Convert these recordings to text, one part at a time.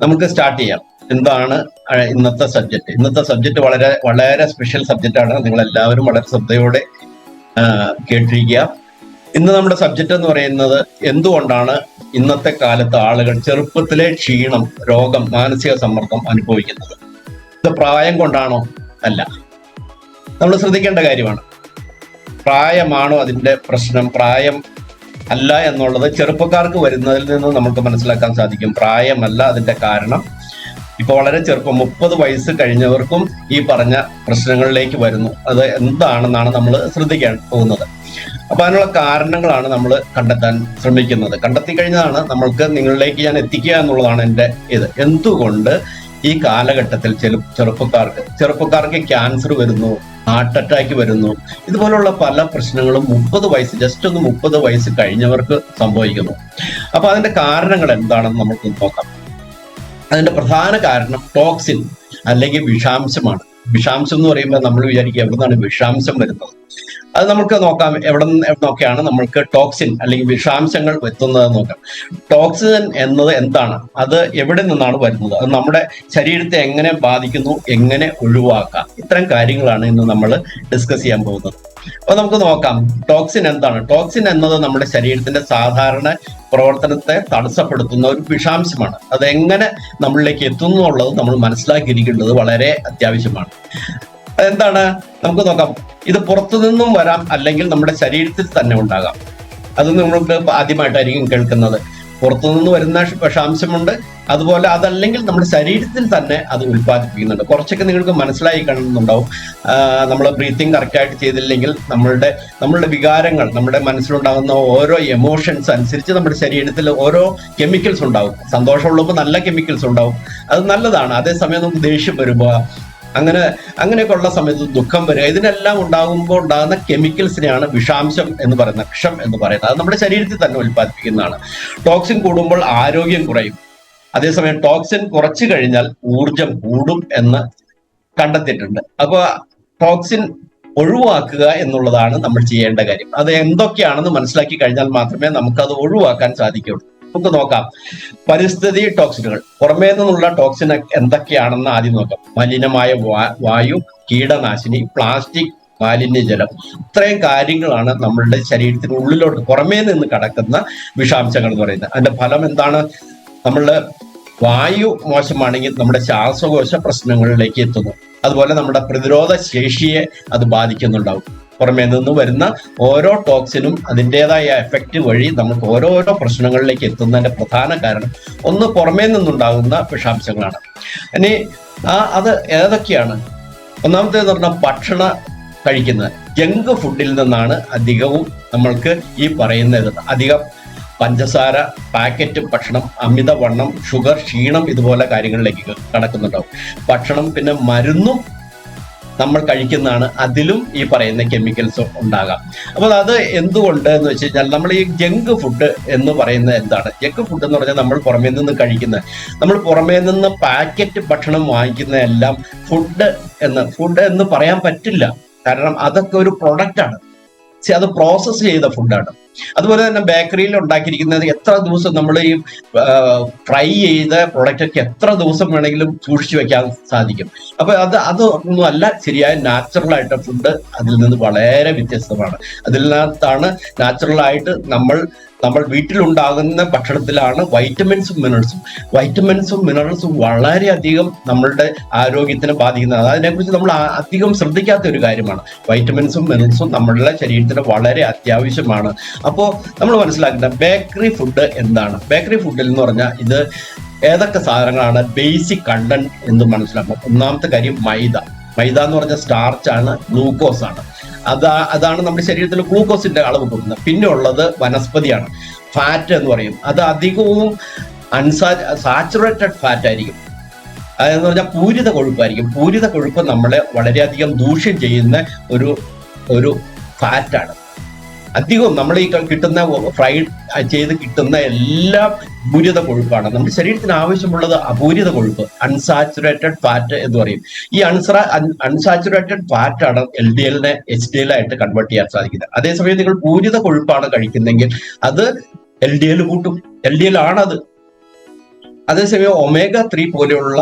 നമുക്ക് സ്റ്റാർട്ട് ചെയ്യാം. എന്താണ് ഇന്നത്തെ സബ്ജക്റ്റ്? ഇന്നത്തെ സബ്ജക്റ്റ് വളരെ വളരെ സ്പെഷ്യൽ സബ്ജക്റ്റാണ്. നിങ്ങൾ എല്ലാവരും വളരെ ശ്രദ്ധയോടെ കേട്ടിരിക്കുക. ഇന്ന് നമ്മുടെ സബ്ജക്റ്റ് എന്ന് പറയുന്നത് എന്തുകൊണ്ടാണ് ഇന്നത്തെ കാലത്ത് ആളുകൾ ചെറുപ്പത്തിലെ ക്ഷീണം, രോഗം, മാനസിക സമ്മർദ്ദം അനുഭവിക്കുന്നത്? ഇത് പ്രായം കൊണ്ടാണോ? അല്ല. നമ്മൾ ശ്രദ്ധിക്കേണ്ട കാര്യമാണ്. പ്രായമാണോ അതിന്റെ പ്രശ്നം? പ്രായം അല്ല എന്നുള്ളത് ചെറുപ്പക്കാർക്ക് വരുന്നതിൽ നിന്ന് നമുക്ക് മനസ്സിലാക്കാൻ സാധിക്കും. പ്രായമല്ല അതിന്റെ കാരണം. ഇപ്പൊ വളരെ ചെറുപ്പം 30 വയസ്സ് കഴിഞ്ഞവർക്കും ഈ പറഞ്ഞ പ്രശ്നങ്ങളിലേക്ക് വരുന്നു. അത് എന്താണെന്നാണ് നമ്മൾ ശ്രദ്ധിക്കാൻ പോകുന്നത്. അപ്പൊ അതിനുള്ള കാരണങ്ങളാണ് നമ്മൾ കണ്ടെത്താൻ ശ്രമിക്കുന്നത്. കണ്ടെത്തി കഴിഞ്ഞതാണ് നമ്മൾക്ക് നിങ്ങളിലേക്ക് ഞാൻ എത്തിക്കുക എന്നുള്ളതാണ് എൻ്റെ ഇത്. എന്തുകൊണ്ട് ഈ കാലഘട്ടത്തിൽ ചെറുപ്പക്കാർക്ക് ക്യാൻസർ വരുന്നു, ഹാർട്ട് അറ്റാക്ക് വരുന്നു, ഇതുപോലുള്ള പല പ്രശ്നങ്ങളും 30 വയസ്സ്, ജസ്റ്റ് ഒന്ന് 30 വയസ്സ് കഴിഞ്ഞവർക്ക് സംഭവിക്കുന്നു. അപ്പൊ അതിന്റെ കാരണങ്ങൾ എന്താണെന്ന് നമുക്ക് നോക്കാം. അതിന്റെ പ്രധാന കാരണം ടോക്സിൻ അല്ലെങ്കിൽ വിഷാംശമാണ്. വിഷാംശം എന്ന് പറയുമ്പോൾ നമ്മൾ വിചാരിക്കുക എവിടുന്നാണ് വിഷാംശം വരുന്നത്. അത് നമുക്ക് നോക്കാം. എവിടെ നിന്നൊക്കെയാണ് നമ്മൾക്ക് ടോക്സിൻ അല്ലെങ്കിൽ വിഷാംശങ്ങൾ എത്തുന്നത് നോക്കാം. ടോക്സിൻ എന്നത് എന്താണ്? അത് എവിടെ നിന്നാണ് വരുന്നത്? അത് നമ്മുടെ ശരീരത്തെ എങ്ങനെ ബാധിക്കുന്നു, എങ്ങനെ ഒഴിവാക്കാം? ഇത്തരം കാര്യങ്ങളാണ് ഇന്ന് നമ്മൾ ഡിസ്കസ് ചെയ്യാൻ പോകുന്നത്. അപ്പൊ നമുക്ക് നോക്കാം ടോക്സിൻ എന്താണ്. ടോക്സിൻ എന്നത് നമ്മുടെ ശരീരത്തിന്റെ സാധാരണ പ്രവർത്തനത്തെ തടസ്സപ്പെടുത്തുന്ന ഒരു വിഷാംശമാണ്. അത് എങ്ങനെ നമ്മളിലേക്ക് എത്തുന്നു എന്നുള്ളത് നമ്മൾ മനസ്സിലാക്കിയിരിക്കേണ്ടത് വളരെ അത്യാവശ്യമാണ്. അതെന്താണ് നമുക്ക് നോക്കാം. ഇത് പുറത്തു നിന്നും വരാം, അല്ലെങ്കിൽ നമ്മുടെ ശരീരത്തിൽ തന്നെ ഉണ്ടാകാം. അത് നമ്മൾക്ക് ആദ്യമായിട്ടായിരിക്കും കേൾക്കുന്നത്. പുറത്തുനിന്ന് വരുന്ന വിഷാംശമുണ്ട്, അതുപോലെ അതല്ലെങ്കിൽ നമ്മുടെ ശരീരത്തിൽ തന്നെ അത് ഉൽപ്പാദിപ്പിക്കുന്നുണ്ട്. കുറച്ചൊക്കെ നിങ്ങൾക്ക് മനസ്സിലായി കാണുന്നുണ്ടാവും. നമ്മൾ ബ്രീത്തിങ് കറക്റ്റായിട്ട് ചെയ്തില്ലെങ്കിൽ നമ്മളുടെ വികാരങ്ങൾ, നമ്മുടെ മനസ്സിലുണ്ടാകുന്ന ഓരോ എമോഷൻസ് അനുസരിച്ച് നമ്മുടെ ശരീരത്തിൽ ഓരോ കെമിക്കൽസ് ഉണ്ടാവും. സന്തോഷമുള്ളപ്പോൾ നല്ല കെമിക്കൽസ് ഉണ്ടാവും, അത് നല്ലതാണ്. അതേസമയം നമുക്ക് ദേഷ്യം വരുമ്പോൾ, അങ്ങനെയൊക്കെ ഉള്ള സമയത്ത് ദുഃഖം വരിക, ഇതിനെല്ലാം ഉണ്ടാകുമ്പോൾ ഉണ്ടാകുന്ന കെമിക്കൽസിനെയാണ് വിഷാംശം എന്ന് പറയുന്നത്, വിഷം എന്ന് പറയുന്നത്. അത് നമ്മുടെ ശരീരത്തിൽ തന്നെ ഉൽപ്പാദിപ്പിക്കുന്നതാണ്. ടോക്സിൻ കൂടുമ്പോൾ ആരോഗ്യം കുറയും. അതേസമയം ടോക്സിൻ കുറച്ചു കഴിഞ്ഞാൽ ഊർജം കൂടും എന്ന് കണ്ടെത്തിയിട്ടുണ്ട്. അപ്പൊ ടോക്സിൻ ഒഴിവാക്കുക എന്നുള്ളതാണ് നമ്മൾ ചെയ്യേണ്ട കാര്യം. അത് എന്തൊക്കെയാണെന്ന് മനസ്സിലാക്കി കഴിഞ്ഞാൽ മാത്രമേ നമുക്കത് ഒഴിവാക്കാൻ സാധിക്കുകയുള്ളൂ. നമുക്ക് നോക്കാം. പരിസ്ഥിതി ടോക്സിനുകൾ, പുറമേ നിന്നുള്ള ടോക്സിൻ എന്തൊക്കെയാണെന്ന് ആദ്യം നോക്കാം. മലിനമായ വായു, കീടനാശിനി, പ്ലാസ്റ്റിക്, മാലിന്യജലം, ഇത്രയും കാര്യങ്ങളാണ് നമ്മളുടെ ശരീരത്തിന് ഉള്ളിലോട്ട് പുറമേ നിന്ന് കടക്കുന്ന വിഷാംശങ്ങൾ എന്ന് പറയുന്നത്. അതിന്റെ ഫലം എന്താണ്? നമ്മളുടെ വായു മോശമാണെങ്കിൽ നമ്മുടെ ശ്വാസകോശ പ്രശ്നങ്ങളിലേക്ക് എത്തുന്നു. അതുപോലെ നമ്മുടെ പ്രതിരോധ ശേഷിയെ അത് ബാധിക്കുന്നുണ്ടാവും. പുറമേ നിന്ന് വരുന്ന ഓരോ ടോക്സിനും അതിൻ്റെതായ എഫക്റ്റ് വഴി നമുക്ക് ഓരോരോ പ്രശ്നങ്ങളിലേക്ക് എത്തുന്നതിന്റെ പ്രധാന കാരണം ഒന്ന് പുറമേ നിന്നുണ്ടാകുന്ന വിഷാംശങ്ങളാണ്. ഇനി അത് ഏതൊക്കെയാണ്? ഒന്നാമത്തേന്ന് പറഞ്ഞാൽ ഭക്ഷണ കഴിക്കുന്നത്. ജങ്ക് ഫുഡിൽ നിന്നാണ് അധികവും നമ്മൾക്ക് ഈ പറയുന്നത്. അധികം പഞ്ചസാര, പാക്കറ്റ് ഭക്ഷണം, അമിതവണ്ണം, ഷുഗർ, ക്ഷീണം, ഇതുപോലെ കാര്യങ്ങളിലേക്ക് കടക്കുന്നുണ്ടാവും. ഭക്ഷണം, പിന്നെ മരുന്നും നമ്മൾ കഴിക്കുന്നതാണ്. അതിലും ഈ പറയുന്ന കെമിക്കൽസ് ഉണ്ടാകാം. അപ്പോൾ അത് എന്തുകൊണ്ട് എന്ന് വെച്ച് കഴിഞ്ഞാൽ നമ്മൾ ഈ ജങ്ക് ഫുഡ് എന്ന് പറയുന്നത് എന്താണ്? ജങ്ക് ഫുഡ് എന്ന് പറഞ്ഞാൽ നമ്മൾ പുറമേ നിന്ന് കഴിക്കുന്നത്, നമ്മൾ പുറമേ നിന്ന് പാക്കറ്റ് ഭക്ഷണം വാങ്ങിക്കുന്ന എല്ലാം ഫുഡ് എന്ന് പറയാൻ പറ്റില്ല. കാരണം അതൊക്കെ ഒരു പ്രൊഡക്റ്റാണ്. അത് പ്രോസസ് ചെയ്ത ഫുഡാണ്. അതുപോലെ തന്നെ ബേക്കറിയിൽ ഉണ്ടാക്കിയിരിക്കുന്നത് എത്ര ദിവസം നമ്മൾ ഈ ഫ്രൈ ചെയ്ത പ്രൊഡക്റ്റ് ഒക്കെ എത്ര ദിവസം വേണമെങ്കിലും സൂക്ഷിച്ചു വെക്കാൻ സാധിക്കും. അപ്പൊ അതൊന്നും അല്ല ശരിയായ നാച്ചുറൽ ആയിട്ട് ഫുഡ്. അതിൽ നിന്ന് വളരെ വ്യത്യസ്തമാണ്. അതിനകത്താണ് നാച്ചുറലായിട്ട് നമ്മൾ വീട്ടിലുണ്ടാകുന്ന ഭക്ഷണത്തിലാണ് വൈറ്റമിൻസും മിനറൽസും വളരെയധികം നമ്മളുടെ ആരോഗ്യത്തിനെ ബാധിക്കുന്നത്. അതിനെക്കുറിച്ച് നമ്മൾ അധികം ശ്രദ്ധിക്കാത്ത ഒരു കാര്യമാണ്. വൈറ്റമിൻസും മിനറൽസും നമ്മളുടെ ശരീരത്തിന് വളരെ അത്യാവശ്യമാണ്. അപ്പോൾ നമ്മൾ മനസ്സിലാക്കേണ്ട ബേക്കറി ഫുഡ് എന്താണ്? ബേക്കറി ഫുഡിൽ എന്ന് പറഞ്ഞാൽ ഇത് ഏതൊക്കെ സാധനങ്ങളാണ് ബേസിക് കണ്ടന്റ് എന്ന് മനസ്സിലാക്കണം. ഒന്നാമത്തെ കാര്യം മൈദ എന്ന് പറഞ്ഞാൽ സ്റ്റാർച്ച് ആണ്, ഗ്ലൂക്കോസ് ആണ്. അതാണ് നമ്മുടെ ശരീരത്തിൽ ഗ്ലൂക്കോസിന്റെ അളവ് കൂടുന്നത്. പിന്നെ ഉള്ളത് വനസ്പതിയാണ്, ഫാറ്റ് എന്ന് പറയും. അത് അധികവും സാച്ചുറേറ്റഡ് ഫാറ്റ് ആയിരിക്കും. അതെന്ന് പറഞ്ഞാൽ പൂരിത കൊഴുപ്പായിരിക്കും. പൂരിത കൊഴുപ്പ് നമ്മളെ വളരെയധികം ദൂഷ്യം ചെയ്യുന്ന ഒരു ഫാറ്റാണ്. അധികവും നമ്മൾ ഈ കിട്ടുന്ന ഫ്രൈഡ് ചെയ്ത് കിട്ടുന്ന എല്ലാം പൂരിത കൊഴുപ്പാണ്. നമ്മുടെ ശരീരത്തിന് ആവശ്യമുള്ളത് അപൂരിത കൊഴുപ്പ്, അൺസാച്ചുറേറ്റഡ് ഫാറ്റ് എന്ന് പറയും. ഈ അൺസാച്ചുറേറ്റഡ് ഫാറ്റാണ് LDL HDL ആയിട്ട് കൺവേർട്ട് ചെയ്യാൻ സാധിക്കുന്നത്. അതേസമയം നിങ്ങൾ പൂരിത കൊഴുപ്പാണ് കഴിക്കുന്നെങ്കിൽ അത് LDL കൂട്ടും. LDL ആണത്. അതേസമയം omega-3 പോലെയുള്ള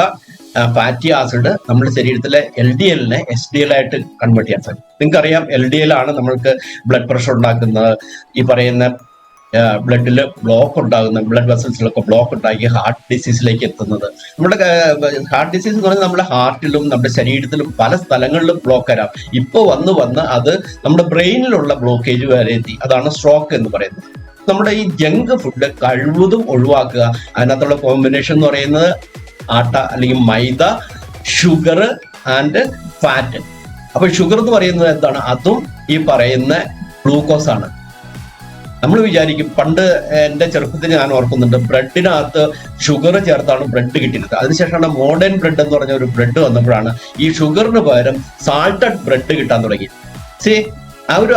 ഫാറ്റി ആസിഡ് നമ്മുടെ ശരീരത്തിലെ LDL-നെ HDL ആയിട്ട് കൺവേർട്ട് ചെയ്യാൻ സാധിക്കും. നിങ്ങൾക്കറിയാം LDL ആണ് നമ്മൾക്ക് ബ്ലഡ് പ്രഷർ ഉണ്ടാക്കുന്നത്, ഈ പറയുന്ന ബ്ലഡിൽ ബ്ലോക്ക് ഉണ്ടാകുന്ന ബ്ലഡ് വെസൽസിലൊക്കെ ബ്ലോക്ക് ഉണ്ടാക്കി ഹാർട്ട് ഡിസീസിലേക്ക് എത്തുന്നത്. നമ്മുടെ ഹാർട്ട് ഡിസീസ് എന്ന് പറഞ്ഞാൽ നമ്മുടെ ഹാർട്ടിലും നമ്മുടെ ശരീരത്തിലും പല സ്ഥലങ്ങളിലും ബ്ലോക്ക് വരാം. ഇപ്പോൾ വന്ന് അത് നമ്മുടെ ബ്രെയിനിലുള്ള ബ്ലോക്കേജ് വരെ എത്തി. അതാണ് സ്ട്രോക്ക് എന്ന് പറയുന്നത്. നമ്മുടെ ഈ ജങ്ക് ഫുഡ് കഴിവതും ഒഴിവാക്കുക. അതിനകത്തുള്ള കോമ്പിനേഷൻ എന്ന് പറയുന്നത് ആട്ട അല്ലെങ്കിൽ മൈദ, ഷുഗർ ആൻഡ് ഫാറ്റ്. അപ്പൊ ഷുഗർ എന്ന് പറയുന്നത് എന്താണ്? അതും ഈ പറയുന്ന ഗ്ലൂക്കോസ് ആണ്. നമ്മൾ വിചാരിക്കും, പണ്ട് എൻ്റെ ചെറുപ്പത്തിൽ ഞാൻ ഓർക്കുന്നുണ്ട്, ബ്രെഡിനകത്ത് ഷുഗർ ചേർത്താണ് ബ്രെഡ് കിട്ടിയിരുന്നത്. അതിനുശേഷമാണ് മോഡേൺ ബ്രെഡ് എന്ന് പറഞ്ഞ ഒരു ബ്രെഡ് വന്നപ്പോഴാണ് ഈ ഷുഗറിന് പകരം സാൾട്ടഡ് ബ്രെഡ് കിട്ടാൻ തുടങ്ങി.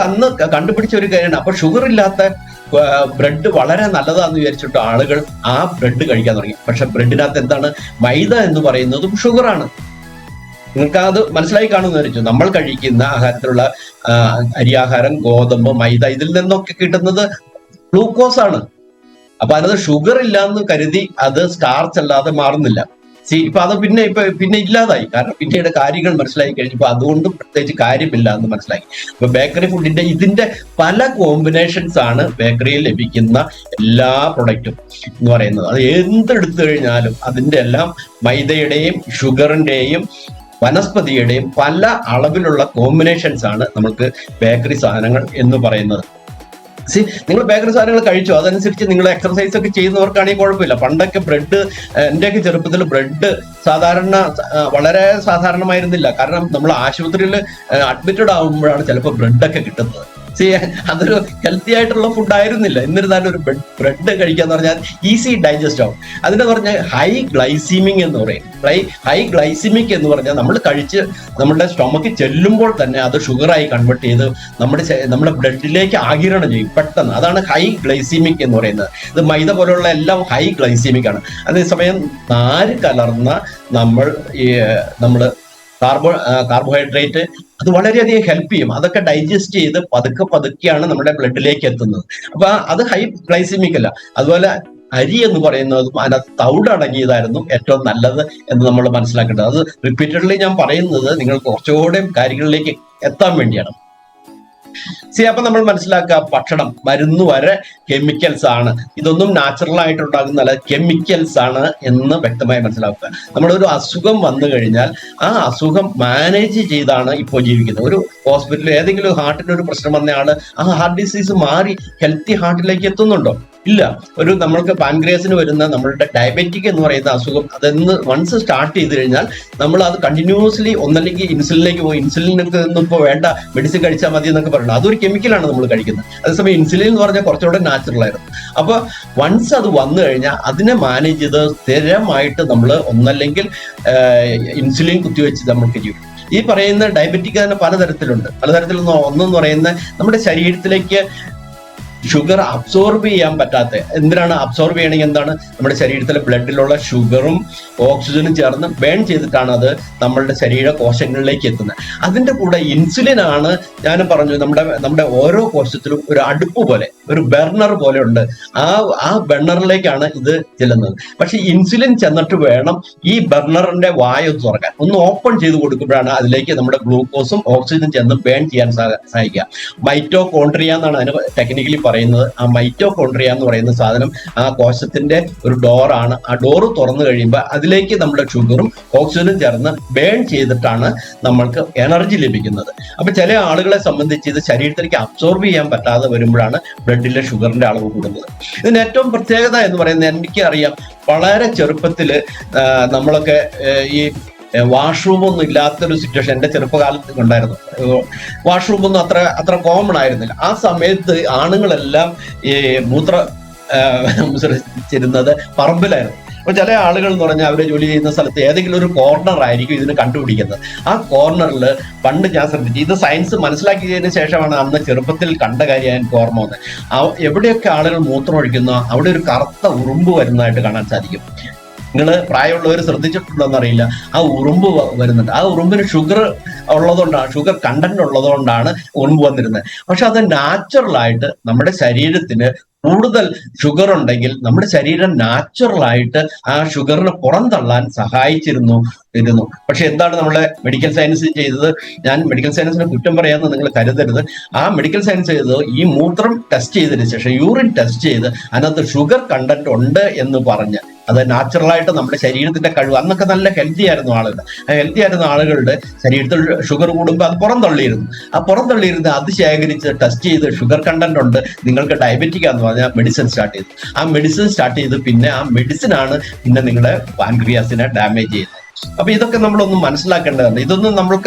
അന്ന് കണ്ടുപിടിച്ച ഒരു കാര്യമാണ്. അപ്പൊ ഷുഗർ ഇല്ലാത്ത ബ്രെഡ് വളരെ നല്ലതാന്ന് വിചാരിച്ചിട്ട് ആളുകൾ ആ ബ്രെഡ് കഴിക്കാൻ തുടങ്ങി. പക്ഷെ ബ്രെഡിനകത്ത് എന്താണ്? മൈദ എന്ന് പറയുന്നതും ഷുഗറാണ്. നിങ്ങൾക്ക് അത് മനസ്സിലായി കാണുമെന്ന് വിചാരിച്ചു. നമ്മൾ കഴിക്കുന്ന ആഹാരത്തിലുള്ള അരിയാഹാരം, ഗോതമ്പ്, മൈദ, ഇതിൽ നിന്നൊക്കെ കിട്ടുന്നത് ഗ്ലൂക്കോസ് ആണ്. അപ്പൊ അതിനകത്ത് ഷുഗർ ഇല്ലാന്ന് കരുതി അത് സ്റ്റാർച്ച് അല്ലാതെ മാറുന്നില്ല. ഇപ്പൊ അത് പിന്നെ ഇല്ലാതായി. കാരണം പിന്നീട് കാര്യങ്ങൾ മനസ്സിലാക്കി കഴിഞ്ഞപ്പോൾ അതുകൊണ്ടും പ്രത്യേകിച്ച് കാര്യമില്ല എന്ന് മനസ്സിലാക്കി. ഇപ്പൊ ബേക്കറി ഫുഡിന്റെ ഇതിന്റെ പല കോമ്പിനേഷൻസ് ആണ് ബേക്കറിയിൽ ലഭിക്കുന്ന എല്ലാ പ്രൊഡക്റ്റും എന്ന് പറയുന്നത്. അത് എന്തെടുത്തു കഴിഞ്ഞാലും അതിന്റെ എല്ലാം മൈദയുടെയും ഷുഗറിന്റെയും വനസ്പതിയുടെയും പല അളവിലുള്ള കോമ്പിനേഷൻസ് ആണ് നമുക്ക് ബേക്കറി സാധനങ്ങൾ എന്ന് പറയുന്നത്. നിങ്ങൾ ബേക്കറി സാധനങ്ങൾ കഴിച്ചു, അതനുസരിച്ച് നിങ്ങൾ എക്സർസൈസ് ഒക്കെ ചെയ്യുന്നവർക്കാണെങ്കിൽ കുഴപ്പമില്ല. പണ്ടൊക്കെ ബ്രെഡ്, എന്റെയൊക്കെ ചെറുപ്പത്തിൽ ബ്രെഡ് വളരെ സാധാരണമായിരുന്നില്ല. കാരണം നമ്മൾ ആശുപത്രിയിൽ അഡ്മിറ്റഡ് ആകുമ്പോഴാണ് ചിലപ്പോൾ ബ്രെഡൊക്കെ കിട്ടുന്നത്. അതൊരു ഹെൽത്തി ആയിട്ടുള്ള ഫുഡ് ആയിരുന്നില്ല. എന്നിരുന്നാലും ഒരു ബ്രെഡ് കഴിക്കാന്ന് പറഞ്ഞാൽ ഈസി ഡൈജസ്റ്റ് ആവും. അതിനെ പറഞ്ഞാൽ ഹൈ ഗ്ലൈസീമിക് എന്ന് പറയും. ഹൈ ഗ്ലൈസിമിക് എന്ന് പറഞ്ഞാൽ നമ്മൾ കഴിച്ച് നമ്മുടെ സ്റ്റൊമക്ക് ചെല്ലുമ്പോൾ തന്നെ അത് ഷുഗറായി കൺവേർട്ട് ചെയ്ത് നമ്മുടെ ബ്ലഡിലേക്ക് ആഗിരണം ചെയ്യും പെട്ടെന്ന്. അതാണ് ഹൈ ഗ്ലൈസീമിക് എന്ന് പറയുന്നത്. ഇത് മൈദ പോലുള്ള എല്ലാം ഹൈ ഗ്ലൈസീമിക് ആണ്. അതേസമയം നാര് കലർന്ന നമ്മൾ കാർബോഹൈഡ്രേറ്റ് അത് വളരെയധികം ഹെൽപ്പ് ചെയ്യും. അതൊക്കെ ഡൈജസ്റ്റ് ചെയ്ത് പതുക്കെയാണ് നമ്മുടെ ബ്ലഡിലേക്ക് എത്തുന്നത്. അപ്പൊ അത് ഹൈ ഗ്ലൈസിമിക് അല്ല. അതുപോലെ അരി എന്ന് പറയുന്നതും അതിനകത്ത് തവിടടങ്ങിയതായിരുന്നു ഏറ്റവും നല്ലത് എന്ന് നമ്മൾ മനസ്സിലാക്കേണ്ടത്. അത് റിപ്പീറ്റഡ്ലി ഞാൻ പറയുന്നത് നിങ്ങൾക്ക് കുറച്ചുകൂടെ കാര്യങ്ങളിലേക്ക് എത്താൻ വേണ്ടിയാണ്. അപ്പൊ നമ്മൾ മനസ്സിലാക്കുക, ഭക്ഷണം, മരുന്ന് വരെ കെമിക്കൽസ് ആണ്. ഇതൊന്നും നാച്ചുറൽ ആയിട്ടുണ്ടാകുന്നല്ല, കെമിക്കൽസ് ആണ് എന്ന് വ്യക്തമായി മനസ്സിലാക്കുക. നമ്മളൊരു അസുഖം വന്നു കഴിഞ്ഞാൽ ആ അസുഖം മാനേജ് ചെയ്താണ് ഇപ്പോൾ ജീവിക്കുന്നത്. ഒരു ഹോസ്പിറ്റലിൽ ഏതെങ്കിലും ഹാർട്ടിന് ഒരു പ്രശ്നം വന്നയാള് ആ ഹാർട്ട് ഡിസീസ് മാറി ഹെൽത്തി ഹാർട്ടിലേക്ക് എത്തുന്നുണ്ടോ? ഇല്ല. നമ്മൾക്ക് പാൻക്രിയാസിന് വരുന്ന നമ്മളുടെ ഡയബറ്റിക് എന്ന് പറയുന്ന അസുഖം, അതെന്ന് വൺസ് സ്റ്റാർട്ട് ചെയ്ത് കഴിഞ്ഞാൽ നമ്മൾ അത് കണ്ടിന്യൂസ്ലി ഒന്നല്ലെങ്കിൽ ഇൻസുലിനിലേക്ക് പോകും. ഇൻസുലിനൊക്കെ ഒന്നും ഇപ്പോൾ വേണ്ട, മെഡിസിൻ കഴിച്ചാൽ മതി എന്നൊക്കെ പറയുന്നത് അതൊരു കെമിക്കലാണ് നമ്മൾ കഴിക്കുന്നത്. അതേസമയം ഇൻസുലിൻ എന്ന് പറഞ്ഞാൽ കുറച്ചുകൂടെ നാച്ചുറൽ ആയിരുന്നു. അപ്പൊ വൺസ് അത് വന്നു കഴിഞ്ഞാൽ അതിനെ മാനേജ് ചെയ്ത് സ്ഥിരമായിട്ട് നമ്മൾ ഒന്നല്ലെങ്കിൽ ഇൻസുലിൻ കുത്തിവെച്ച് നമുക്ക് ചെയ്യും. ഈ പറയുന്ന ഡയബറ്റിക് തന്നെ പലതരത്തിലുണ്ട്. ഒന്നെന്ന് പറയുന്ന നമ്മുടെ ശരീരത്തിലേക്ക് ഷുഗർ അബ്സോർബ് ചെയ്യാൻ പറ്റാത്ത, എന്തിനാണ് അബ്സോർബ് ചെയ്യണമെങ്കിൽ എന്താണ്? നമ്മുടെ ശരീരത്തിലെ ബ്ലഡിലുള്ള ഷുഗറും ഓക്സിജനും ചേർന്ന് ബേൺ ചെയ്തിട്ടാണ് അത് നമ്മളുടെ ശരീര കോശങ്ങളിലേക്ക് എത്തുന്നത്. അതിന്റെ കൂടെ ഇൻസുലിൻ ആണ്, ഞാൻ പറഞ്ഞു, നമ്മുടെ ഓരോ കോശത്തിലും ഒരു അടുപ്പ് പോലെ, ഒരു ബർണർ പോലെ ഉണ്ട്. ആ ബർണറിലേക്കാണ് ഇത് ചെല്ലുന്നത്. പക്ഷെ ഇൻസുലിൻ ചെന്നിട്ട് വേണം ഈ ബർണറിന്റെ വായു തുറക്കാൻ. ഒന്ന് ഓപ്പൺ ചെയ്ത് കൊടുക്കുമ്പോഴാണ് അതിലേക്ക് നമ്മുടെ ഗ്ലൂക്കോസും ഓക്സിജനും ചെന്ന് ബേൺ ചെയ്യാൻ സഹായിക്കുക. മൈറ്റോകോൺട്രിയ എന്നാണ് അതിന് ടെക്നിക്കലി പറയുന്നത്. ആ മൈറ്റോകോൺട്രിയ എന്ന് പറയുന്ന സാധനം ആ കോശത്തിന്റെ ഒരു ഡോറാണ്. ആ ഡോറ് തുറന്നു കഴിയുമ്പോൾ അതിലേക്ക് നമ്മുടെ ഷുഗറും ഓക്സിജനും ചേർന്ന് ബേൺ ചെയ്തിട്ടാണ് നമ്മൾക്ക് എനർജി ലഭിക്കുന്നത്. അപ്പൊ ചില ആളുകളെ സംബന്ധിച്ച് ഇത് ശരീരത്തിലേക്ക് അബ്സോർബ് ചെയ്യാൻ പറ്റാതെ വരുമ്പോഴാണ് ബ്ലഡിലെ ഷുഗറിന്റെ അളവ് കൂടുന്നത്. ഇതിന് ഏറ്റവും പ്രത്യേകത എന്ന് പറയുന്നത്, എനിക്കറിയാം, വളരെ ചെറുപ്പത്തില് നമ്മളൊക്കെ ഈ വാഷ്റൂമൊന്നും ഇല്ലാത്തൊരു സിറ്റുവേഷൻ എൻ്റെ ചെറുപ്പകാലത്ത് ഉണ്ടായിരുന്നു. വാഷ്റൂമൊന്നും അത്ര കോമൺ ആയിരുന്നില്ല. ആ സമയത്ത് ആണുങ്ങളെല്ലാം ഈ മൂത്രച്ചിരുന്നത് പറമ്പിലായിരുന്നു. അപ്പൊ ചില ആളുകൾ എന്ന് പറഞ്ഞാൽ അവര് ജോലി ചെയ്യുന്ന സ്ഥലത്ത് ഏതെങ്കിലും ഒരു കോർണർ ആയിരിക്കും ഇതിന് കണ്ടുപിടിക്കുന്നത്. ആ കോർണറിൽ പണ്ട് ഞാൻ ശ്രദ്ധിച്ചു, ഇത് സയൻസ് മനസ്സിലാക്കിയതിന് ശേഷമാണ് അന്ന് ചെറുപ്പത്തിൽ കണ്ട കാര്യം എനിക്ക് ഓർമ്മ വന്നത്. എവിടെയൊക്കെ ആളുകൾ മൂത്രം ഒഴിക്കുന്നോ അവിടെ ഒരു കറുത്ത ഉറുമ്പ് വരുന്നതായിട്ട് കാണാൻ സാധിക്കും. നിങ്ങൾ പ്രായമുള്ളവർ ശ്രദ്ധിച്ചിട്ടുണ്ടോന്ന് അറിയില്ല, ആ ഉറുമ്പ് വരുന്നുണ്ട്. ആ ഉറുമ്പിന് ഷുഗർ ഉള്ളതുകൊണ്ടാണ്, ഷുഗർ കണ്ടന്റ് ഉള്ളതുകൊണ്ടാണ് മുൻപ് വന്നിരുന്നത്. പക്ഷെ അത് നാച്ചുറലായിട്ട് നമ്മുടെ ശരീരത്തിന് കൂടുതൽ ഷുഗർ ഉണ്ടെങ്കിൽ നമ്മുടെ ശരീരം നാച്ചുറലായിട്ട് ആ ഷുഗറിനെ പുറന്തള്ളാൻ സഹായിച്ചിരുന്നു. പക്ഷെ എന്താണ് നമ്മളെ മെഡിക്കൽ സയൻസ് ചെയ്തത്? ഞാൻ മെഡിക്കൽ സയൻസിനെ കുറ്റം പറയാമെന്ന് നിങ്ങൾ കരുതരുത്. ആ മെഡിക്കൽ സയൻസ് ചെയ്തത് ഈ മൂത്രം ടെസ്റ്റ് ചെയ്തതിന് ശേഷം, യൂറിൻ ടെസ്റ്റ് ചെയ്ത് അതിനകത്ത് ഷുഗർ കണ്ടന്റ് ഉണ്ട് എന്ന് പറഞ്ഞ്, അത് നാച്ചുറലായിട്ട് നമ്മുടെ ശരീരത്തിന്റെ കഴിവ്. അന്നൊക്കെ നല്ല ഹെൽത്തി ആയിരുന്നു ആളുകൾ. ആ ഹെൽത്തി ആയിരുന്ന ആളുകളുടെ ശരീരത്തിൽ ഷുഗർ കൂടുമ്പോൾ അത് പുറന്തള്ളിയിരുന്നു. ആ പുറന്തള്ളിയിരുന്ന് അത് ശേഖരിച്ച് ടെസ്റ്റ് ചെയ്ത് ഷുഗർ കണ്ടന്റ് ഉണ്ട്, നിങ്ങൾക്ക് ഡയബറ്റിക് ആണെന്ന് പറഞ്ഞാൽ മെഡിസിൻ സ്റ്റാർട്ട് ചെയ്തു. ആ മെഡിസിൻ സ്റ്റാർട്ട് ചെയ്ത് പിന്നെ ആ മെഡിസിനാണ് പിന്നെ നിങ്ങളുടെ പാൻക്രിയാസിനെ ഡാമേജ് ചെയ്യുന്നത്. അപ്പൊ ഇതൊക്കെ നമ്മളൊന്നും മനസ്സിലാക്കേണ്ടതാണ്. ഇതൊന്നും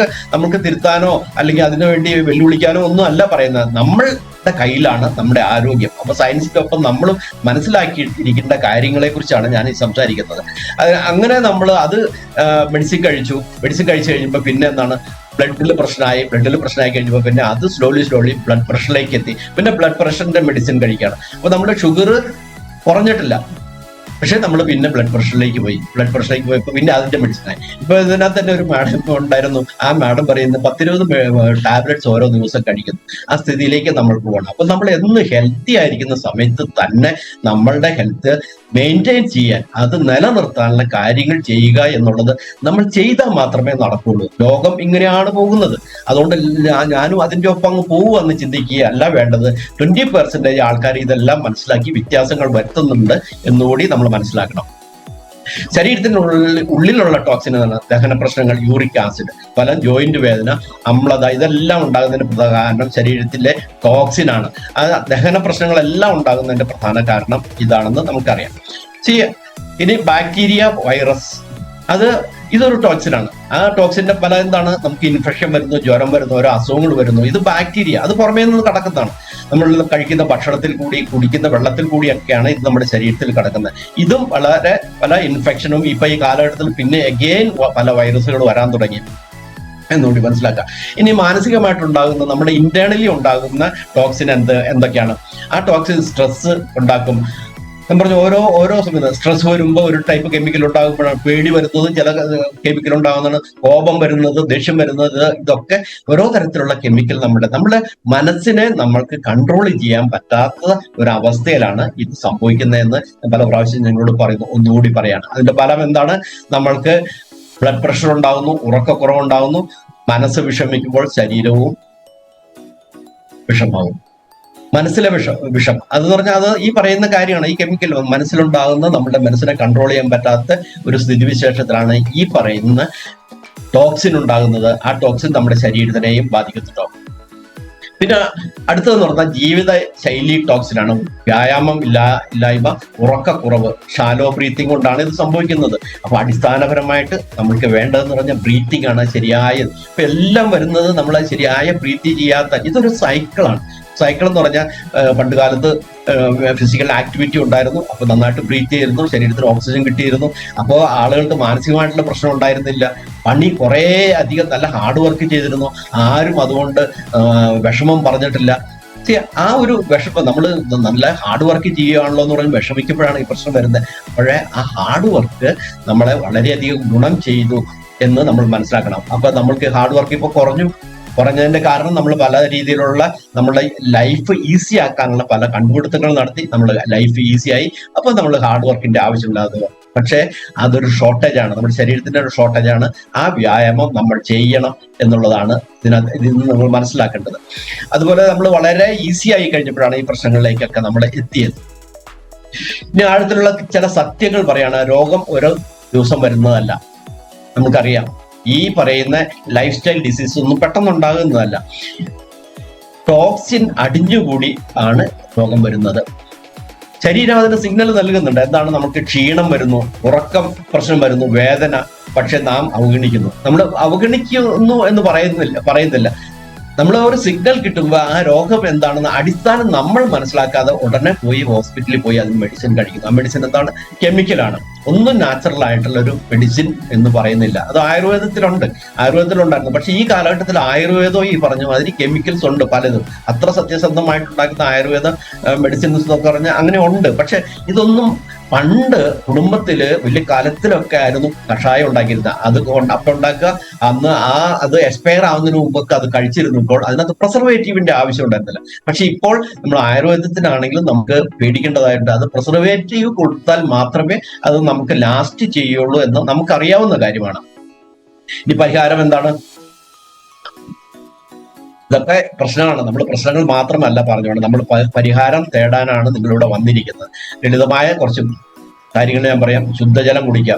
നമുക്ക് തിരുത്താനോ അല്ലെങ്കിൽ അതിനുവേണ്ടി വെല്ലുവിളിക്കാനോ ഒന്നും അല്ല പറയുന്നത്. നമ്മളുടെ കയ്യിലാണ് നമ്മുടെ ആരോഗ്യം. അപ്പൊ സയൻസിന്റെ ഒപ്പം നമ്മളും മനസ്സിലാക്കിയിരിക്കേണ്ട കാര്യങ്ങളെ കുറിച്ചാണ് ഞാൻ ഈ സംസാരിക്കുന്നത്. അങ്ങനെ നമ്മൾ അത് മെഡിസിൻ കഴിച്ചു കഴിയുമ്പോൾ പിന്നെ എന്താണ്, ബ്ലഡിൽ പ്രശ്നമായി കഴിഞ്ഞപ്പോൾ പിന്നെ അത് സ്ലോലി ബ്ലഡ് പ്രഷറിലേക്ക് എത്തി. പിന്നെ ബ്ലഡ് പ്രഷറിന്റെ മെഡിസിൻ കഴിക്കുകയാണ്. അപ്പൊ നമ്മുടെ ഷുഗർ കുറഞ്ഞിട്ടില്ല, പക്ഷെ നമ്മൾ പിന്നെ ബ്ലഡ് പ്രഷറിലേക്ക് പോയപ്പോൾ പിന്നെ അതിന്റെ മെഡിസിനായി. ഇപ്പൊ ഇതിനകത്ത് തന്നെ ഒരു മാഡം ഉണ്ടായിരുന്നു. ആ മാഡം പറയുന്നത് 10-20 ടാബ്ലറ്റ്സ് ഓരോ ദിവസം കഴിക്കുന്നു. ആ സ്ഥിതിയിലേക്ക് നമ്മൾ പോകണം. അപ്പൊ നമ്മൾ എന്ന് ഹെൽത്തി ആയിരിക്കുന്ന സമയത്ത് തന്നെ നമ്മളുടെ ഹെൽത്ത് മെയിൻറ്റെയിൻ ചെയ്യാൻ, അത് നിലനിർത്താനുള്ള കാര്യങ്ങൾ ചെയ്യുക എന്നുള്ളത് നമ്മൾ ചെയ്താൽ മാത്രമേ നടക്കുള്ളൂ. ലോകം ഇങ്ങനെയാണ് പോകുന്നത്. അതുകൊണ്ട് ഞാനും അതിന്റെ ഒപ്പം അങ്ങ് പോകുമെന്ന് ചിന്തിക്കുകയല്ല വേണ്ടത്. 20% ആൾക്കാർ ഇതെല്ലാം മനസ്സിലാക്കി വ്യത്യാസങ്ങൾ വരുത്തുന്നുണ്ട് എന്നുകൂടി നമ്മൾ മനസ്സിലാക്കണം. ശരീരത്തിനുള്ളിലുള്ള ടോക്സിൻ എന്നാണ് ദഹന പ്രശ്നങ്ങൾ, യൂറിക് ആസിഡ്, പല ജോയിന്റ് വേദന, അമ്ലത, ഇതെല്ലാം ഉണ്ടാകുന്നതിന് പ്രധാന കാരണം ശരീരത്തിലെ ടോക്സിനാണ്. ആ ദഹന പ്രശ്നങ്ങളെല്ലാം ഉണ്ടാകുന്നതിന്റെ പ്രധാന കാരണം ഇതാണെന്ന് നമുക്കറിയാം. ഇനി ബാക്ടീരിയ, വൈറസ്, ഇതൊരു ടോക്സിനാണ്. ആ ടോക്സിന്റെ പല എന്താണ്, നമുക്ക് ഇൻഫെക്ഷൻ വരുന്നു, ജ്വരം വരുന്നു, ഓരോ അസുഖങ്ങൾ വരുന്നു. ഇത് ബാക്ടീരിയ, അത് പുറമേ നിന്ന് കടക്കുന്നതാണ്. നമ്മൾ കഴിക്കുന്ന ഭക്ഷണത്തിൽ കൂടി, കുടിക്കുന്ന വെള്ളത്തിൽ കൂടിയൊക്കെയാണ് ഇത് നമ്മുടെ ശരീരത്തിൽ കിടക്കുന്നത്. ഇതും വളരെ പല ഇൻഫെക്ഷനും ഇപ്പൊ ഈ കാലഘട്ടത്തിൽ പിന്നെ അഗെയിൻ പല വൈറസുകൾ വരാൻ തുടങ്ങി എന്നുകൂടി മനസ്സിലാക്കാം. ഇനി മാനസികമായിട്ടുണ്ടാകുന്ന, നമ്മുടെ ഇന്റേണലി ഉണ്ടാകുന്ന ടോക്സിൻ എന്തൊക്കെയാണ്? ആ ടോക്സിൻ സ്ട്രെസ് ഉണ്ടാക്കും. ഞാൻ പറഞ്ഞു, ഓരോ സമയത്ത് സ്ട്രെസ് വരുമ്പോൾ ഒരു ടൈപ്പ് കെമിക്കൽ ഉണ്ടാകുമ്പോഴാണ് പേടി വരുന്നത്, ചില കെമിക്കൽ ഉണ്ടാകുന്നതാണ് കോപം വരുന്നത്, ദേഷ്യം വരുന്നത്. ഇതൊക്കെ ഓരോ തരത്തിലുള്ള കെമിക്കൽ നമ്മുടെ മനസ്സിനെ നമ്മൾക്ക് കൺട്രോൾ ചെയ്യാൻ പറ്റാത്ത ഒരു അവസ്ഥയിലാണ് ഇത് സംഭവിക്കുന്നതെന്ന് പല പ്രാവശ്യം ഞങ്ങളോട് പറയുന്നു. ഒന്നുകൂടി പറയാണ്. അതിന്റെ ഫലം എന്താണ്? നമ്മൾക്ക് ബ്ലഡ് പ്രഷർ ഉണ്ടാകുന്നു, ഉറക്കക്കുറവുണ്ടാകുന്നു, മനസ്സ് വിഷമിക്കുമ്പോൾ ശരീരവും വിഷമാവും. മനസ്സിലെ വിഷം അതെന്ന് പറഞ്ഞാൽ അത് ഈ പറയുന്ന കാര്യമാണ്. ഈ കെമിക്കൽ മനസ്സിലുണ്ടാകുന്ന, നമ്മുടെ മനസ്സിനെ കൺട്രോൾ ചെയ്യാൻ പറ്റാത്ത ഒരു സ്ഥിതിവിശേഷത്തിലാണ് ഈ പറയുന്ന ടോക്സിൻ ഉണ്ടാകുന്നത്. ആ ടോക്സിൻ നമ്മുടെ ശരീരത്തിനെയും ബാധിക്കുന്നുണ്ടോ? പിന്നെ അടുത്തതെന്ന് പറഞ്ഞാൽ ജീവിത ശൈലി ടോക്സിനാണ്. വ്യായാമം ഇല്ലായ്മ, ഉറക്കക്കുറവ്, ഷാലോ ബ്രീത്തിങ് കൊണ്ടാണ് ഇത് സംഭവിക്കുന്നത്. അപ്പൊ അടിസ്ഥാനപരമായിട്ട് നമ്മൾക്ക് വേണ്ടതെന്ന് പറഞ്ഞാൽ ബ്രീത്തിങ് ആണ് ശരിയായത്. ഇപ്പൊ എല്ലാം വരുന്നത് നമ്മൾ ശരിയായ ബ്രീത്ത് ചെയ്യാത്ത, ഇതൊരു സൈക്കിളാണ്. സൈക്കിൾ എന്ന് പറഞ്ഞാൽ പണ്ട് കാലത്ത് ഫിസിക്കൽ ആക്ടിവിറ്റി ഉണ്ടായിരുന്നു, അപ്പൊ നന്നായിട്ട് ബ്രീത്ത് ചെയ്തിരുന്നു, ശരീരത്തിന് ഓക്സിജൻ കിട്ടിയിരുന്നു. അപ്പോൾ ആളുകൾക്ക് മാനസികമായിട്ടുള്ള പ്രശ്നം ഉണ്ടായിരുന്നില്ല. പണി കുറേ അധികം നല്ല ഹാർഡ് വർക്ക് ചെയ്തിരുന്നു. ആരും അതുകൊണ്ട് വിഷമം പറഞ്ഞിട്ടില്ല. ആ ഒരു വിഷമം, നമ്മൾ നല്ല ഹാർഡ് വർക്ക് ചെയ്യുകയാണല്ലോ എന്ന് പറഞ്ഞ് വിഷമിക്കുമ്പോഴാണ് ഈ പ്രശ്നം വരുന്നത്. അപ്പോഴേ ആ ഹാർഡ് വർക്ക് നമ്മളെ വളരെയധികം ഗുണം ചെയ്തു എന്ന് നമ്മൾ മനസ്സിലാക്കണം. അപ്പൊ നമ്മൾക്ക് ഹാർഡ് വർക്ക് ഇപ്പോൾ കുറഞ്ഞതിന്റെ കാരണം നമ്മൾ പല രീതിയിലുള്ള നമ്മുടെ ലൈഫ് ഈസി ആക്കാനുള്ള പല കണ്ടുപിടുത്തങ്ങൾ നടത്തി നമ്മൾ ലൈഫ് ഈസിയായി. അപ്പൊ നമ്മൾ ഹാർഡ് വർക്കിന്റെ ആവശ്യമില്ലാതെ, പക്ഷേ അതൊരു ഷോർട്ടേജാണ്, നമ്മുടെ ശരീരത്തിന്റെ ഒരു ഷോർട്ടേജാണ്. ആ വ്യായാമം നമ്മൾ ചെയ്യണം എന്നുള്ളതാണ് ഇതിൽ നിന്ന് നമ്മൾ മനസ്സിലാക്കേണ്ടത്. അതുപോലെ നമ്മൾ വളരെ ഈസി ആയി കഴിഞ്ഞപ്പോഴാണ് ഈ പ്രശ്നങ്ങളിലേക്കൊക്കെ നമ്മൾ എത്തിയത്. ഇനി ആഴത്തിലുള്ള ചില സത്യങ്ങൾ പറയാണ്. രോഗം ഓരോ ദിവസം വരുന്നതല്ല, നമുക്കറിയാം. ഈ പറയുന്ന ലൈഫ് സ്റ്റൈൽ ഡിസീസ് ഒന്നും പെട്ടെന്നുണ്ടാകുന്നതല്ല. ടോക്സിൻ അടിഞ്ഞുകൂടി ആണ് രോഗം വരുന്നത്. ശരീരം അതിന് സിഗ്നൽ നൽകുന്നുണ്ട്. എന്താണ്? നമുക്ക് ക്ഷീണം വരുന്നു, ഉറക്കം പ്രശ്നം വരുന്നു, വേദന. പക്ഷെ നാം അവഗണിക്കുന്നു. നമ്മൾ അവഗണിക്കുന്നു എന്ന് പറയുന്നില്ല. നമ്മൾ ഒരു സിഗ്നൽ കിട്ടുമ്പോൾ ആ രോഗം എന്താണെന്ന് അടിസ്ഥാനം നമ്മൾ മനസ്സിലാക്കാതെ ഉടനെ പോയി ഹോസ്പിറ്റലിൽ പോയി അതിന് മെഡിസിൻ കഴിക്കുന്നു. ആ മെഡിസിൻ എന്താണ്? കെമിക്കലാണ്. ഒന്നും നാച്ചുറൽ ആയിട്ടുള്ള ഒരു മെഡിസിൻ എന്ന് പറയുന്നില്ല. അത് ആയുർവേദത്തിലുണ്ടായിരുന്നു. പക്ഷെ ഈ കാലഘട്ടത്തിൽ ആയുർവേദവും ഈ പറഞ്ഞ മാതിരി കെമിക്കൽസ് ഉണ്ട് പലതും. അത്ര സത്യസന്ധമായിട്ടുണ്ടാക്കുന്ന ആയുർവേദ മെഡിസിൻസ് എന്നൊക്കെ പറഞ്ഞാൽ അങ്ങനെ ഉണ്ട്. പക്ഷെ ഇതൊന്നും പണ്ട് കുടുംബത്തില് വലിയ കാലത്തിലൊക്കെ ആയിരുന്നു കഷായം ഉണ്ടാക്കിയിരുന്നത്. അത് അപ്പം ഉണ്ടാക്കുക, അന്ന് അത് എക്സ്പയർ ആവുന്നതിന് മുമ്പൊക്കെ അത് കഴിച്ചിരുന്നപ്പോൾ അതിനകത്ത് പ്രിസർവേറ്റീവിന്റെ ആവശ്യം ഉണ്ടായിരുന്നില്ല. പക്ഷെ ഇപ്പോൾ നമ്മൾ ആയുർവേദത്തിനാണെങ്കിലും നമുക്ക് പേടിക്കേണ്ടതായിട്ട്, അത് പ്രിസർവേറ്റീവ് കൊടുത്താൽ മാത്രമേ അത് നമുക്ക് ലാസ്റ്റ് ചെയ്യുള്ളൂ എന്ന് നമുക്കറിയാവുന്ന കാര്യമാണ്. ഇനി പരിഹാരം എന്താണ്? ഇതൊക്കെ പ്രശ്നമാണ്. നമ്മൾ പ്രശ്നങ്ങൾ മാത്രമല്ല പറഞ്ഞുകൊണ്ട് നമ്മൾ പരിഹാരം തേടാനാണ് നിങ്ങളിവിടെ വന്നിരിക്കുന്നത്. ലളിതമായ കുറച്ച് കാര്യങ്ങൾ ഞാൻ പറയാം. ശുദ്ധജലം കുടിക്കുക,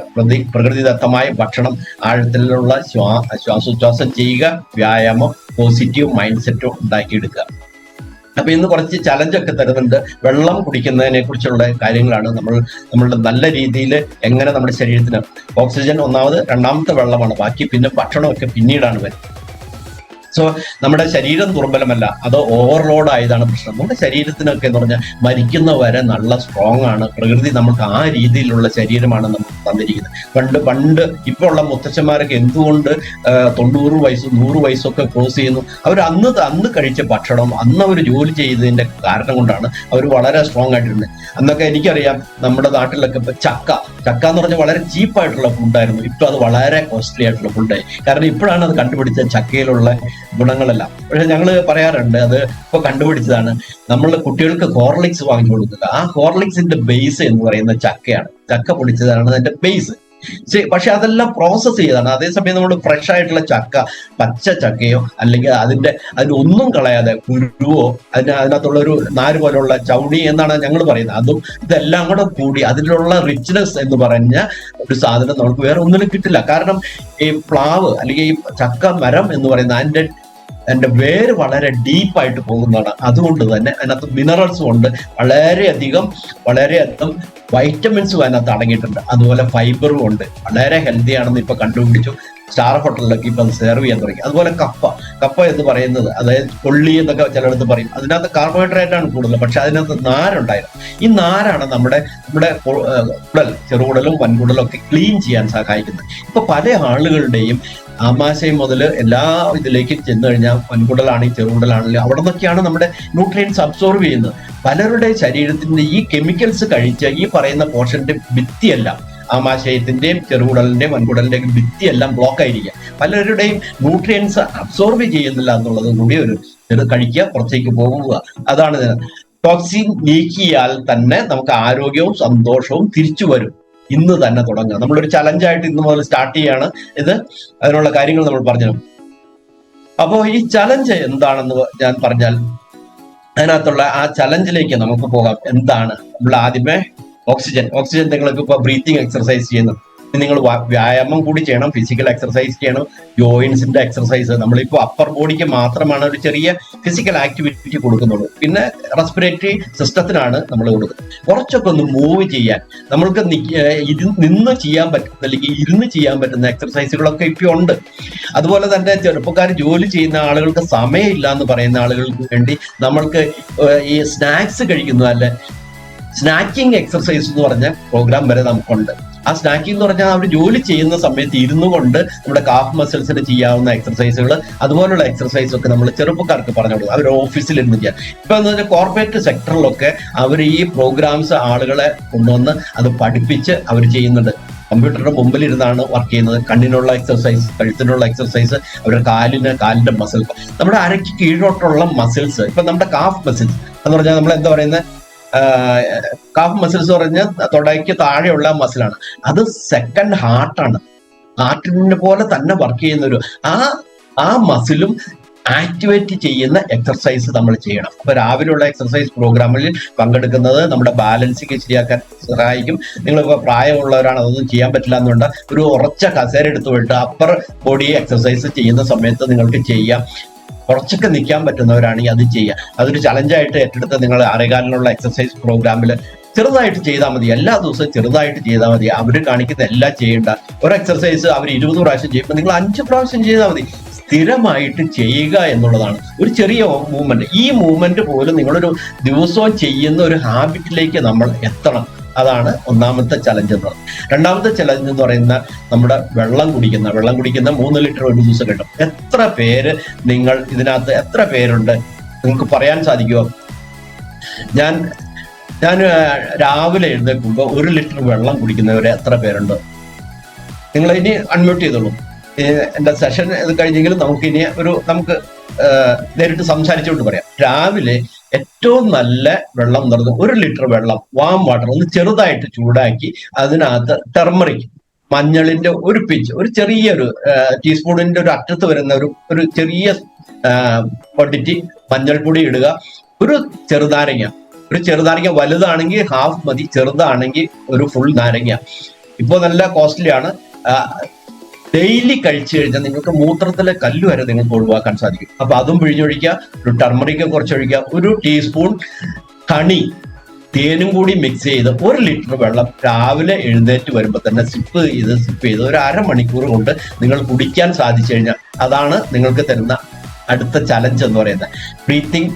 പ്രകൃതിദത്തമായ ഭക്ഷണം, ആഴത്തിലുള്ള ശ്വാസോച്ഛ്വാസം ചെയ്യുക, വ്യായാമം, പോസിറ്റീവ് മൈൻഡ് സെറ്റ് ഉണ്ടാക്കിയെടുക്കുക. അപ്പൊ ഇന്ന് കുറച്ച് ചലഞ്ചൊക്കെ തരുന്നുണ്ട്. വെള്ളം കുടിക്കുന്നതിനെ കുറിച്ചുള്ള കാര്യങ്ങളാണ് നമ്മളുടെ നല്ല രീതിയിൽ എങ്ങനെ നമ്മുടെ ശരീരത്തിന് ഓക്സിജൻ ഒന്നാമത്, രണ്ടാമത്തെ വെള്ളമാണ്, ബാക്കി പിന്നെ ഭക്ഷണമൊക്കെ പിന്നീടാണ് വരുന്നത്. സോ നമ്മുടെ ശരീരം ദുർബലമല്ല, അത് ഓവർലോഡ് ആയതാണ് പ്രശ്നം. നമ്മുടെ ശരീരത്തിനൊക്കെ എന്ന് പറഞ്ഞാൽ മരിക്കുന്ന വരെ നല്ല സ്ട്രോങ് ആണ്. പ്രകൃതി നമുക്ക് ആ രീതിയിലുള്ള ശരീരമാണ് നമുക്ക് തന്നിരിക്കുന്നത്. പണ്ട് ഇപ്പോൾ ഉള്ള മുത്തച്ഛന്മാരൊക്കെ എന്തുകൊണ്ട് 90 വയസ്സും 100 വയസ്സൊക്കെ ക്രോസ് ചെയ്യുന്നു? അവർ അന്ന് കഴിച്ച ഭക്ഷണം, അന്ന് അവർ ജോലി ചെയ്തതിന്റെ കാരണം കൊണ്ടാണ് അവർ വളരെ സ്ട്രോങ് ആയിട്ടിരുന്നത്. അന്നൊക്കെ എനിക്കറിയാം, നമ്മുടെ നാട്ടിലൊക്കെ ഇപ്പൊ ചക്ക എന്ന് പറഞ്ഞാൽ വളരെ ചീപ്പായിട്ടുള്ള ഫുഡായിരുന്നു. ഇപ്പൊ അത് വളരെ കോസ്റ്റ്ലി ആയിട്ടുള്ള ഫുഡായി. കാരണം ഇപ്പോഴാണ് അത് കണ്ടുപിടിച്ച ചക്കയിലുള്ള ഗുണങ്ങളെല്ലാം. പക്ഷെ ഞങ്ങള് പറയാറുണ്ട്, അത് ഇപ്പൊ കണ്ടുപിടിച്ചതാണ്. നമ്മൾ കുട്ടികൾക്ക് ഹോർലിക്സ് വാങ്ങി കൊടുക്കുക. ആ ഹോർലിക്സിന്റെ ബേസ് എന്ന് പറയുന്ന ചക്കയാണ്. ചക്ക പൊടിച്ചതാണ് അതിന്റെ ബേസ്. പക്ഷെ അതെല്ലാം പ്രോസസ് ചെയ്താണ്. അതേസമയം നമ്മൾ ഫ്രഷ് ആയിട്ടുള്ള ചക്ക, പച്ച ചക്കയോ അല്ലെങ്കിൽ അതിനൊന്നും കളയാതെ കുരുവോ അതിനകത്തുള്ള ഒരു നാര് പോലുള്ള ചൗടി എന്നാണ് ഞങ്ങൾ പറയുന്നത്, അതും ഇതെല്ലാം കൂടെ കൂടി അതിലുള്ള റിച്ച്നെസ് എന്ന് പറഞ്ഞ ഒരു സാധനം നമുക്ക് വേറെ ഒന്നിനും കിട്ടില്ല. കാരണം ഈ പ്ലാവ് അല്ലെങ്കിൽ ഈ ചക്ക മരം എന്ന് പറയുന്ന അതിന്റെ വേര് വളരെ ഡീപ്പായിട്ട് പോകുന്നതാണ്. അതുകൊണ്ട് തന്നെ അതിനകത്ത് മിനറൽസും ഉണ്ട്, വളരെയധികം വൈറ്റമിൻസും അതിനകത്ത് അടങ്ങിയിട്ടുണ്ട്. അതുപോലെ ഫൈബറും ഉണ്ട്. വളരെ ഹെൽത്തി ആണെന്ന് ഇപ്പൊ കണ്ടുപിടിച്ചു. സ്റ്റാർ ഹോട്ടലിലൊക്കെ ഇപ്പൊ അത് സെർവ് ചെയ്യാൻ തുടങ്ങി. അതുപോലെ കപ്പ എന്ന് പറയുന്നത്, അതായത് കൊള്ളി എന്നൊക്കെ ചിലടത്ത് പറയും, അതിനകത്ത് കാർബോഹൈഡ്രേറ്റ് ആണ് കൂടുതൽ, പക്ഷെ അതിനകത്ത് നാരുണ്ടായിരുന്നു. ഈ നാരാണ് നമ്മുടെ ചെറുകുടലും വൻകുടലും ഒക്കെ ക്ലീൻ ചെയ്യാൻ സഹായിക്കുന്നത്. ഇപ്പൊ പല ആളുകളുടെയും ആമാശയം മുതൽ എല്ലാ ഇതിലേക്കും ചെന്ന് കഴിഞ്ഞാൽ വൻകുടലാണെങ്കിൽ ചെറുകുടലാണെങ്കിലും അവിടെ നിന്നൊക്കെയാണ് നമ്മുടെ ന്യൂട്രിയൻസ് അബ്സോർവ് ചെയ്യുന്നത്. പലരുടെ ശരീരത്തിന്റെ ഈ കെമിക്കൽസ് കഴിച്ച ഈ പറയുന്ന പോർഷന്റെ ഭിത്തിയെല്ലാം, ആമാശയത്തിന്റെയും ചെറുകുടലിന്റെയും വൻകുടലിന്റെയും ഭിത്തിയെല്ലാം ബ്ലോക്ക് ആയിരിക്കുക. പലരുടെയും ന്യൂട്രിയൻസ് അബ്സോർവ് ചെയ്യുന്നില്ല എന്നുള്ളത് കൂടി ഒരു കഴിക്കുക, പുറത്തേക്ക് പോകുക. അതാണ് ടോക്സിൻ നീക്കിയാൽ തന്നെ നമുക്ക് ആരോഗ്യവും സന്തോഷവും തിരിച്ചു വരും. ഇന്ന് തന്നെ തുടങ്ങുക. നമ്മളൊരു ചലഞ്ചായിട്ട് ഇന്ന് മുതൽ സ്റ്റാർട്ട് ചെയ്യാണ് ഇത്. അതിനുള്ള കാര്യങ്ങൾ നമ്മൾ പറഞ്ഞു. അപ്പോൾ ഈ ചലഞ്ച് എന്താണെന്ന് ഞാൻ പറഞ്ഞാൽ, അതിനകത്തുള്ള ആ ചലഞ്ചിലേക്ക് നമുക്ക് പോകാം. എന്താണ്? നമ്മൾ ആദ്യമേ ഓക്സിജൻ നിങ്ങൾക്ക് ഇപ്പൊ ബ്രീത്തിങ് എക്സർസൈസ് ചെയ്യുന്നു. നിങ്ങൾ വ്യായാമം കൂടി ചെയ്യണം, ഫിസിക്കൽ എക്സർസൈസ് ചെയ്യണം, ജോയിൻസിന്റെ എക്സർസൈസ്. നമ്മളിപ്പോൾ അപ്പർ ബോഡിക്ക് മാത്രമാണ് ഒരു ചെറിയ ഫിസിക്കൽ ആക്ടിവിറ്റി കൊടുക്കുന്നുള്ളൂ. പിന്നെ റെസ്പിറേറ്ററി സിസ്റ്റത്തിനാണ് നമ്മൾ കൊടുക്കുന്നത്. കുറച്ചൊക്കെ ഒന്ന് മൂവ് ചെയ്യാൻ, നമ്മൾക്ക് നിന്ന് ചെയ്യാൻ പറ്റുന്ന അല്ലെങ്കിൽ ഇരുന്ന് ചെയ്യാൻ പറ്റുന്ന എക്സർസൈസുകളൊക്കെ ഇപ്പോൾ ഉണ്ട്. അതുപോലെ തന്നെ ചെറുപ്പക്കാർ ജോലി ചെയ്യുന്ന ആളുകൾക്ക് സമയമില്ല എന്ന് പറയുന്ന ആളുകൾക്ക് വേണ്ടി നമ്മൾക്ക് ഈ സ്നാക്സ് കഴിക്കുന്ന അല്ലെ സ്നാക്കിംഗ് എക്സർസൈസ് എന്ന് പറഞ്ഞ പ്രോഗ്രാം വരെ നമുക്കുണ്ട്. ആ സ്നാക്കിംഗ് എന്ന് പറഞ്ഞാൽ അവർ ജോലി ചെയ്യുന്ന സമയത്ത് ഇരുന്നു കൊണ്ട് നമ്മുടെ കാഫ് മസിൽസിന് ചെയ്യാവുന്ന എക്സർസൈസുകൾ, അതുപോലുള്ള എക്സർസൈസ് ഒക്കെ നമ്മൾ ചെറുപ്പക്കാർക്ക് പറഞ്ഞു കൊടുക്കും. അവർ ഓഫീസിൽ ഇരുന്ന് ചെയ്യാം. ഇപ്പൊ എന്ന് പറഞ്ഞാൽ കോർപ്പറേറ്റ് സെക്ടറിലൊക്കെ അവർ ഈ പ്രോഗ്രാംസ് ആളുകളെ കൊണ്ടുവന്ന് അത് പഠിപ്പിച്ച് അവർ ചെയ്യുന്നുണ്ട്. കമ്പ്യൂട്ടറിന്റെ മുമ്പിലിരുന്നാണ് വർക്ക് ചെയ്യുന്നത്. കണ്ണിനുള്ള എക്സർസൈസ്, കഴുത്തിനുള്ള എക്സർസൈസ്, അവരുടെ കാലിന്റെ മസിൽ, നമ്മുടെ അരയ്ക്ക് കീഴോട്ടുള്ള മസിൽസ്. ഇപ്പൊ നമ്മുടെ കാഫ് മസിൽസ് എന്ന് പറഞ്ഞാൽ നമ്മൾ എന്താ പറയുന്നത്, കാഫ് മസിൽസ് പറഞ്ഞാൽ തുടയ്ക്ക് താഴെയുള്ള മസിലാണ്. അത് സെക്കൻഡ് ഹാർട്ടാണ്. ഹാർട്ടിനെ പോലെ തന്നെ വർക്ക് ചെയ്യുന്ന ആ മസിലും ആക്ടിവേറ്റ് ചെയ്യുന്ന എക്സർസൈസ് നമ്മൾ ചെയ്യണം. അപ്പൊ രാവിലെയുള്ള എക്സർസൈസ് പ്രോഗ്രാമിൽ പങ്കെടുക്കുന്നത് നമ്മുടെ ബാലൻസിങ് ശരിയാക്കാൻ സഹായിക്കും. നിങ്ങളിപ്പോൾ പ്രായമുള്ളവരാണ്, അതൊന്നും ചെയ്യാൻ പറ്റില്ല എന്നുകൊണ്ട് ഒരു ഉറച്ച കസേര എടുത്തു പോയിട്ട് അപ്പർ ബോഡി എക്സർസൈസ് ചെയ്യുന്ന സമയത്ത് നിങ്ങൾക്ക് ചെയ്യാം. കുറച്ചൊക്കെ നിൽക്കാൻ പറ്റുന്നവരാണെങ്കിൽ അത് ചെയ്യുക. അതൊരു ചലഞ്ചായിട്ട് ഏറ്റെടുത്ത് നിങ്ങൾ അരകാലിനുള്ള എക്സർസൈസ് പ്രോഗ്രാമിൽ ചെറുതായിട്ട് ചെയ്താൽ മതി. എല്ലാ ദിവസവും ചെറുതായിട്ട് ചെയ്താൽ മതി. അവർ കാണിക്കുന്ന എല്ലാം ചെയ്യേണ്ട. ഒരു എക്സർസൈസ് അവർ 20 പ്രാവശ്യം ചെയ്യുമ്പോൾ നിങ്ങൾ 5 പ്രാവശ്യം ചെയ്താൽ മതി. സ്ഥിരമായിട്ട് ചെയ്യുക എന്നുള്ളതാണ് ഒരു ചെറിയ മൂവ്മെന്റ്. ഈ മൂവ്മെന്റ് പോലും നിങ്ങളൊരു ദിവസവും ചെയ്യുന്ന ഒരു ഹാബിറ്റിലേക്ക് നമ്മൾ എത്തണം. അതാണ് ഒന്നാമത്തെ ചലഞ്ച് എന്ന് പറയുന്നത്. രണ്ടാമത്തെ ചലഞ്ച് എന്ന് പറയുന്ന നമ്മുടെ വെള്ളം കുടിക്കുന്ന 3 ലിറ്റർ ഒരു ദിവസം കിട്ടും. എത്ര പേര് ഇതിനകത്ത് എത്ര പേരുണ്ട് നിങ്ങൾക്ക് പറയാൻ സാധിക്കുമോ? ഞാൻ ഞാൻ രാവിലെ എഴുന്നേൽക്കുമ്പോൾ 1 ലിറ്റർ വെള്ളം കുടിക്കുന്നവരെ എത്ര പേരുണ്ട്? നിങ്ങൾ ഇനി അൺമ്യൂട്ട് ചെയ്തോളൂ. എന്റെ സെഷൻ ഇത് കഴിഞ്ഞെങ്കിലും നമുക്ക് നേരിട്ട് സംസാരിച്ചുകൊണ്ട് പറയാം. രാവിലെ ഏറ്റവും നല്ല വെള്ളം എന്ന് പറയുന്നത് 1 ലിറ്റർ വെള്ളം, വാം വാട്ടർ ഒന്ന് ചെറുതായിട്ട് ചൂടാക്കി അതിനകത്ത് ടെർമറിക്, മഞ്ഞളിന്റെ ഒരു പിഞ്ച്, ഒരു ചെറിയൊരു ടീസ്പൂണിന്റെ ഒരു അറ്റത്ത് വരുന്ന ഒരു ചെറിയ ക്വാണ്ടിറ്റി മഞ്ഞൾപ്പൊടി ഇടുക. ഒരു ചെറുനാരങ്ങ വലുതാണെങ്കിൽ ഹാഫ് മതി, ചെറുതാണെങ്കിൽ ഒരു ഫുൾ നാരങ്ങ. ഇപ്പോൾ നല്ല കോസ്റ്റ്ലി ആണ്. ഡെയിലി കഴിച്ചു കഴിഞ്ഞാൽ നിങ്ങൾക്ക് മൂത്രത്തിലെ കല്ല് വരെ നിങ്ങൾക്ക് ഒഴിവാക്കാൻ സാധിക്കും. അപ്പൊ അതും പിഴിഞ്ഞൊഴിക്കുക. ഒരു ടർമറിക്ക് കുറച്ചൊഴിക്കുക. 1 ടീസ്പൂൺ ഹണി, തേനും കൂടി മിക്സ് ചെയ്ത് 1 ലിറ്റർ വെള്ളം രാവിലെ എഴുന്നേറ്റ് വരുമ്പോൾ തന്നെ സിപ്പ് ചെയ്ത് ഒരു അരമണിക്കൂർ കൊണ്ട് നിങ്ങൾ കുടിക്കാൻ സാധിച്ചു കഴിഞ്ഞാൽ അതാണ് നിങ്ങൾക്ക് തരുന്ന അടുത്ത ചലഞ്ച് എന്ന് പറയുന്നത്. ബ്രീത്തിങ്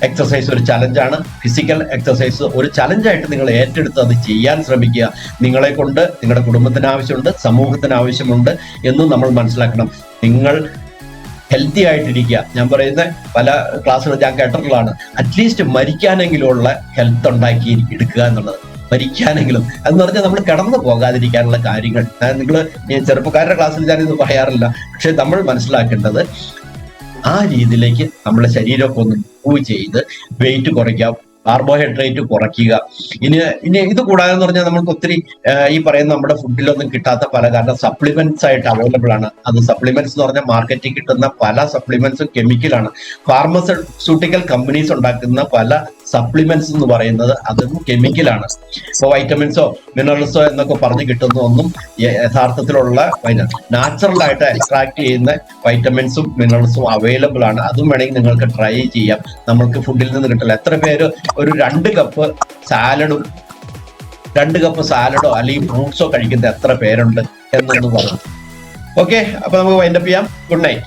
എക്സസൈസ് ഒരു ചലഞ്ചാണ്. ഫിസിക്കൽ എക്സസൈസ് ഒരു ചലഞ്ചായിട്ട് നിങ്ങൾ ഏറ്റെടുത്ത് അത് ചെയ്യാൻ ശ്രമിക്കുക. നിങ്ങളെ കൊണ്ട് നിങ്ങളുടെ കുടുംബത്തിന് ആവശ്യമുണ്ട്, സമൂഹത്തിന് ആവശ്യമുണ്ട് എന്നും നമ്മൾ മനസ്സിലാക്കണം. നിങ്ങൾ ഹെൽത്തി ആയിട്ടിരിക്കുക. ഞാൻ പറയുന്ന പല ക്ലാസ്സുകൾ ഞാൻ കേട്ടിട്ടുള്ളതാണ്. അറ്റ്ലീസ്റ്റ് മരിക്കാനെങ്കിലുള്ള ഹെൽത്ത് ഉണ്ടാക്കി എടുക്കുക എന്നുള്ളത്. മരിക്കാനെങ്കിലും അതെന്ന് പറഞ്ഞാൽ നമ്മൾ കിടന്നു പോകാതിരിക്കാനുള്ള കാര്യങ്ങൾ. നിങ്ങൾ ചെറുപ്പക്കാരുടെ ക്ലാസ്സിൽ ഞാനിത് പറയാറില്ല, പക്ഷെ നമ്മൾ മനസ്സിലാക്കേണ്ടത് ആ രീതിയിലേക്ക് നമ്മുടെ ശരീരമൊക്കെ ഒന്ന് മൂവ് ചെയ്ത് വെയിറ്റ് കുറയ്ക്കാം, കാർബോഹൈഡ്രേറ്റ് കുറയ്ക്കുക. ഇനി ഇത് കൂടാതെ എന്ന് പറഞ്ഞാൽ നമുക്ക് ഒത്തിരി ഈ പറയുന്ന നമ്മുടെ ഫുഡിലൊന്നും കിട്ടാത്ത പല കാരണം സപ്ലിമെന്റ്സ് ആയിട്ട് അവൈലബിൾ ആണ്. അത് സപ്ലിമെന്റ്സ് എന്ന് പറഞ്ഞാൽ മാർക്കറ്റിൽ കിട്ടുന്ന പല സപ്ലിമെന്റ്സും കെമിക്കലാണ്. ഫാർമസ്യൂട്ടിക്കൽ കമ്പനീസ് ഉണ്ടാക്കുന്ന പല സപ്ലിമെന്റ്സ് എന്ന് പറയുന്നത് അതും കെമിക്കലാണ്. ഇപ്പോൾ വൈറ്റമിൻസോ മിനറൽസോ എന്നൊക്കെ പറഞ്ഞ് കിട്ടുന്ന ഒന്നും യഥാർത്ഥത്തിലുള്ള നാച്ചുറൽ ആയിട്ട് എക്സ്ട്രാക്ട് ചെയ്യുന്ന വൈറ്റമിൻസും മിനറൽസും അവൈലബിൾ ആണ്. അതും വേണമെങ്കിൽ നിങ്ങൾക്ക് ട്രൈ ചെയ്യാം. നമ്മൾക്ക് ഫുഡിൽ നിന്ന് കിട്ടില്ല. എത്ര പേര് ഒരു 2 കപ്പ് സാലഡോ അല്ലെങ്കിൽ ഫ്രൂട്ട്സോ കഴിക്കുന്ന എത്ര പേരുണ്ട് എന്നൊന്ന് പറഞ്ഞു. ഓക്കെ, അപ്പൊ നമുക്ക് വൈൻഡപ്പ് ചെയ്യാം. Good night.